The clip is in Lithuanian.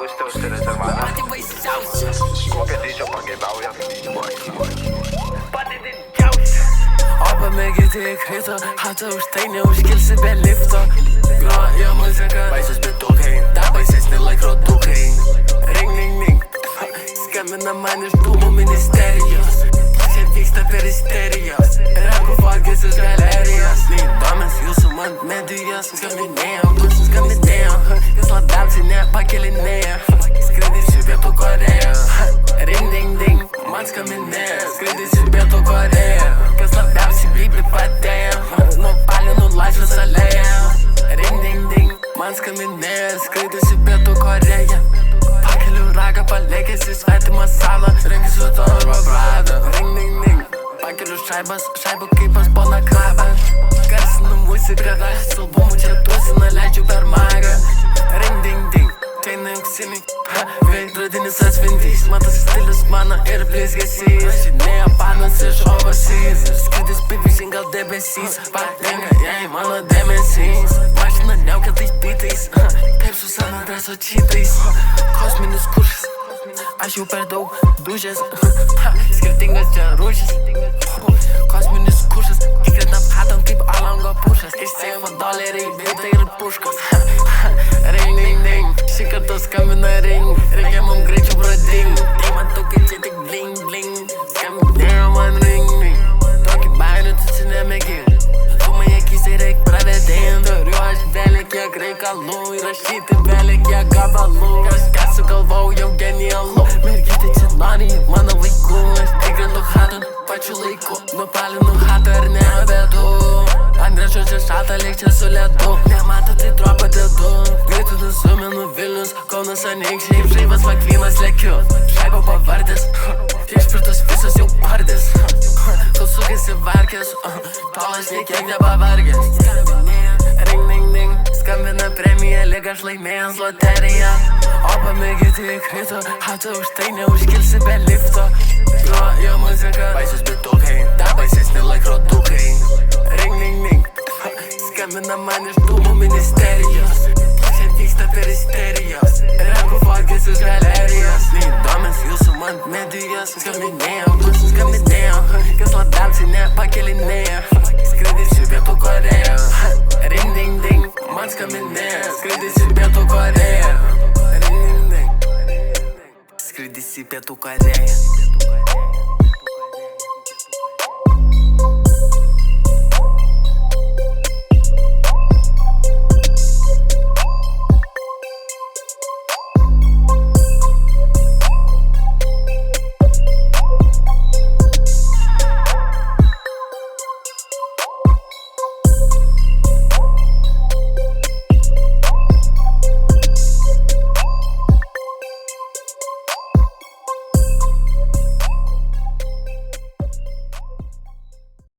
os teus se reservar. Qualquer dia eu paguei bau e a vida Oppe med GT-kritter Har taget stenene og skilse bag lifter Glad jeg muzikker Bajses med kokain Der bajses ned like rodokain Ring, ring, ring Skammen af meine stumme ministerios Cientistas peristerios Eraku folkeses galerios Lige dommes, Jusuman, medias Skaminea, bussen skaminea Jeg slår dab til nær, pakkelinea Skrid i Sybieto Korea Ring, ding, ding Man skaminea Skrid i Sybieto Korea Jeg slår dab til bibi patea Nu palio, nu lažu salėja Ring, ding, ding Man skaminea Skrid i Sybieto Korea Pakeliu ragą palikęs į svetimą salą Rinksiu to arba bradą Ring, ding, ding Pakeliu šaibų kaip pas poną krabą Garsinu muziką, rašęs albumų čia tūsina, leidžiu per magą Ring, ding, ding Teina auksiniai Veidrodinis atspindys Matosi stilius mano ir blizgesys Važinėja panas iš overseas Skridis pipišin gal debesys Patinka jai mano dėmesys Mašina neukia tais bitais Kaip su San Andreso čytais Kosminis kuršas Aš jau per daug dužęs Skirtingas čia rūšis Kosminis kuršas Įkretam hatam kaip alango pušas Iš seifo doleriai, bitai ir puškas Ring, ding, ding Šį kartą skambina ring Reikia mum greičiau prading Deimantukai čia tik bling, bling Skambinėjo man ring, ring Tokį bairių tu čia nemėgink Tu man akise reik pravedint Turiu aš belė kiek reikalų Įrašyti belė kiek gabalų Kažką sugalvau jau genialu Mergytė čia nori mano vaikų Aš tikrinu hatą pačiu laiku Nupalinu hatą ir nebedu Andrešo čia šalta, liek čia su ledu Nemato tai dropą dedu Greitų nusumenu Vilnius, Kaunas Anykščiai Žaibas Makvynas lekiu Šaibo pavardės Išpirtos visos jau pardės Tu sukasi varkės Tol aš niekiek nepavargęs Ring, ding, ding Skambina premija, lyg aš laimėjęs loteriją Opa mėgiti įkrito Hatu už tai neužkilsi be lifto Groja muzika Baisus bitukai Da baisesni like rodukai Ring, ding, ding Skambina man iš dūmų ministerijos Cientistas peristerios Eraku folkesis galerijos Neįdomis jūsų man medijos Skaminėjo, bussen skaminėjo Kas labiausiai nepakelinėjo Skridis į Pietų Koreją Ring, ding, ding Man skaminėjo Skridis į Pietų Koreją Ring, ding, ding Skridis į Pietų Koreją